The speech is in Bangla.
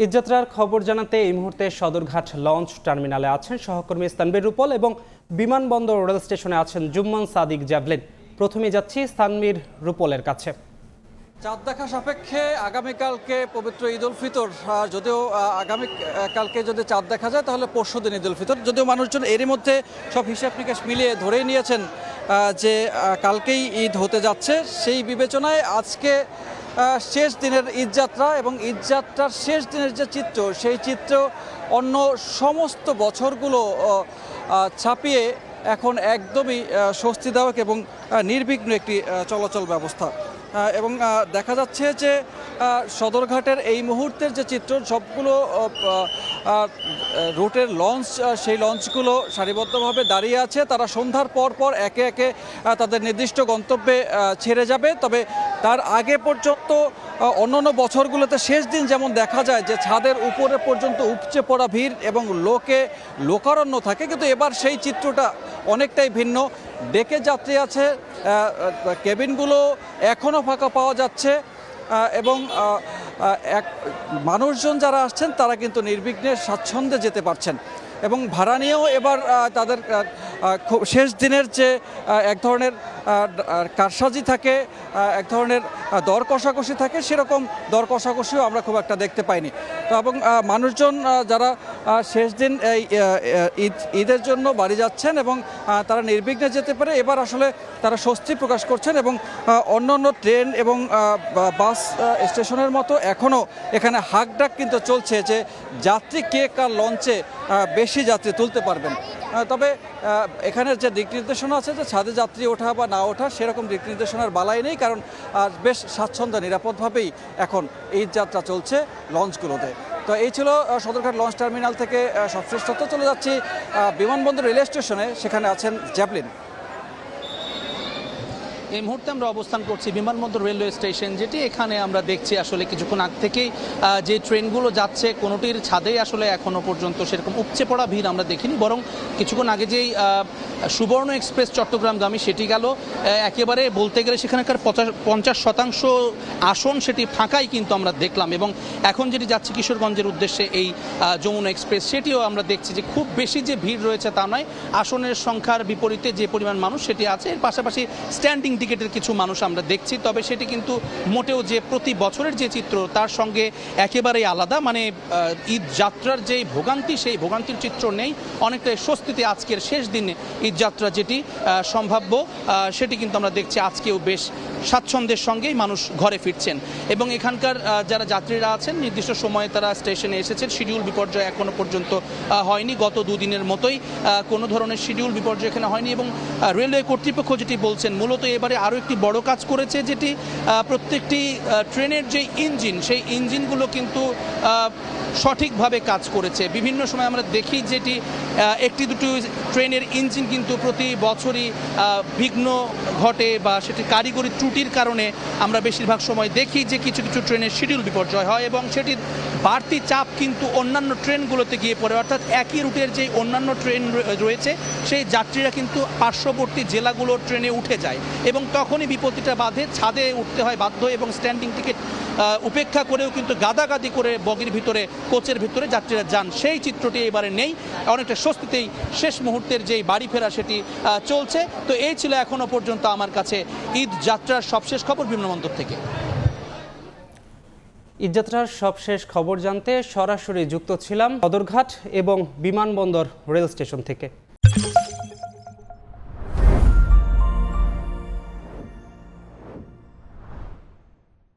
ঈদযাত্রার খবর জানাতে এই মুহূর্তে সদরঘাট লঞ্চ টার্মিনালে আছেন সহকর্মী স্তানবীর রূপল এবং বিমানবন্দর রেল স্টেশনে আছেন জুম্মান সাদিক জ্যাভলিন। প্রথমে যাচ্ছি স্তানবীর রূপলের কাছে। চাঁদ দেখা সাপেক্ষে আগামীকালকে পবিত্র ঈদ উল ফিতর, যদিও আগামীকালকে যদি চাঁদ দেখা যায় তাহলে পরশুদিন ঈদ উল ফিতর, যদিও মানুষজন এরই মধ্যে সব হিসাব নিকাশ মিলিয়ে ধরেই নিয়েছেন যে কালকেই ঈদ হতে যাচ্ছে। সেই বিবেচনায় আজকে শেষ দিনের ঈদযাত্রা এবং ঈদযাত্রার শেষ দিনের যে চিত্র, সেই চিত্র অন্য সমস্ত বছরগুলো ছাপিয়ে এখন একদমই স্বস্তিদায়ক এবং নির্বিঘ্ন একটি চলাচল ব্যবস্থা। এবং দেখা যাচ্ছে যে সদরঘাটের এই মুহূর্তের যে চিত্র, সবগুলো রুটের লঞ্চ, সেই লঞ্চগুলো সারিবদ্ধভাবে দাঁড়িয়ে আছে। তারা সন্ধ্যার পর পর একে একে তাদের নির্দিষ্ট গন্তব্যে ছেড়ে যাবে। তবে তার আগে পর্যন্ত অন্যান্য বছরগুলোতে শেষ দিন যেমন দেখা যায় যে ছাদের উপরে পর্যন্ত উপচে পড়া ভিড় এবং লোকারণ্য থাকে, কিন্তু এবার সেই চিত্রটা অনেকটাই ভিন্ন। ডেকে যাত্রী আছে, কেবিনগুলো এখনও ফাঁকা পাওয়া যাচ্ছে এবং মানুষজন যারা আসছেন তারা কিন্তু নির্বিঘ্নে স্বাচ্ছন্দ্যে যেতে পারছেন। এবং ভাড়া নিয়েও এবার তাদের শেষ দিনের যে এক ধরনের কারসাজি থাকে, এক ধরনের দর কষাকষি থাকে, সেরকম দর কষাকষিও আমরা খুব একটা দেখতে পাইনি। তো এবং মানুষজন যারা শেষ দিন এই ঈদের জন্য বাড়ি যাচ্ছেন এবং তারা নির্বিঘ্নে যেতে পারে, এবার আসলে তারা স্বস্তি প্রকাশ করছেন। এবং অন্যান্য ট্রেন এবং বাস স্টেশনের মতো এখনও এখানে হাঁকডাক কিন্তু চলছে যে যাত্রী কে কার লঞ্চে বেশি যাত্রী তুলতে পারবেন। তবে এখানের যে দিক নির্দেশনা আছে যে ছাদে যাত্রী ওঠা বা না ওঠা, সেরকম দিক নির্দেশনার বালাই নেই, কারণ বেশ স্বাচ্ছন্দ্য নিরাপদভাবেই এখন ঈদ যাত্রা চলছে লঞ্চগুলোতে। তো এই ছিল সদরঘাট লঞ্চ টার্মিনাল থেকে সবশেষ তথ্য। চলে যাচ্ছি বিমানবন্দর রেল স্টেশনে, সেখানে আছেন জ্যাভলিন। এই মুহূর্তে আমরা অবস্থান করছি বিমানবন্দর রেলওয়ে স্টেশন, যেটি এখানে আমরা দেখছি আসলে কিছুক্ষণ আগ থেকেই যে ট্রেনগুলো যাচ্ছে কোনোটির ছাদে আসলে এখনও পর্যন্ত সেরকম উপচে পড়া ভিড় আমরা দেখিনি, বরং কিছুক্ষণ আগে যেই সুবর্ণ এক্সপ্রেস চট্টগ্রামগামী সেটি গেল, একেবারে বলতে গেলে সেখানকার 50% আসন সেটি ফাঁকাই কিন্তু আমরা দেখলাম। এবং এখন যেটি যাচ্ছে কিশোরগঞ্জের উদ্দেশ্যে এই যমুনা এক্সপ্রেস, সেটিও আমরা দেখছি যে খুব বেশি যে ভিড় রয়েছে তা নয়, আসনের সংখ্যার বিপরীতে যে পরিমাণ মানুষ সেটি আছে। এর পাশাপাশি স্ট্যান্ডিং টিকেটের কিছু মানুষ আমরা দেখছি, তবে সেটি কিন্তু মোটেও যে প্রতি বছরের যে চিত্র তার সঙ্গে একেবারেই আলাদা। মানে ঈদ যাত্রার যেই ভোগান্তি, সেই ভোগান্তির চিত্র নেই, অনেকটাই স্বস্তিতে আজকের শেষ দিনে ঈদ যাত্রা যেটি সম্ভাব্য, সেটি কিন্তু আমরা দেখছি আজকেও বেশ স্বাচ্ছন্দ্যের সঙ্গেই মানুষ ঘরে ফিরছেন। এবং এখানকার যারা যাত্রীরা আছেন নির্দিষ্ট সময়ে তারা স্টেশনে এসেছেন, শিডিউল বিপর্যয় এখনও পর্যন্ত হয়নি। গত দুদিনের মতোই কোনো ধরনের শিডিউল বিপর্যয় এখানে হয়নি। এবং রেলওয়ে কর্তৃপক্ষ যেটি বলছেন, মূলত এবারে আরও একটি বড় কাজ করেছে, যেটি প্রত্যেকটি ট্রেনের যে ইঞ্জিন, সেই ইঞ্জিনগুলো কিন্তু সঠিকভাবে কাজ করেছে। বিভিন্ন সময় আমরা দেখি যেটি একটি দুটি ট্রেনের ইঞ্জিন কিন্তু প্রতি বছরই বিঘ্ন ঘটে বা সেটি কারিগরি ত্রুটির কারণে আমরা বেশিরভাগ সময় দেখি যে কিছু কিছু ট্রেনের শিডিউল বিপর্যয় হয় এবং সেটির বাড়তি চাপ কিন্তু অন্যান্য ট্রেনগুলোতে গিয়ে পড়ে। অর্থাৎ একই রুটের যে অন্যান্য ট্রেন রয়েছে সেই যাত্রীরা কিন্তু পার্শ্ববর্তী জেলাগুলোর ট্রেনে উঠে যায় এবং তখনই বিপত্তিটা বাধে, ছাদে উঠতে হয় বাধ্য। এবং স্ট্যান্ডিং টিকিট উপেক্ষা করেও কিন্তু গাদাগাদি করে বগির ভিতরে, কোচের ভিতরে যাত্রীরা যান। সেই চিত্রটি এবারে নেই, অনেকটা স্বস্তিতেই শেষ মুহূর্তের যেই বাড়ি ফেরা সেটি চলছে। তো এই ছিল এখনও পর্যন্ত আমার কাছে ঈদ যাত্রার সবশেষ খবর বিমানবন্দর থেকে। ঈদযাত্রার সবশেষ খবর জানতে সরাসরি যুক্ত ছিলাম সদরঘাট এবং বিমানবন্দর রেল স্টেশন থেকে।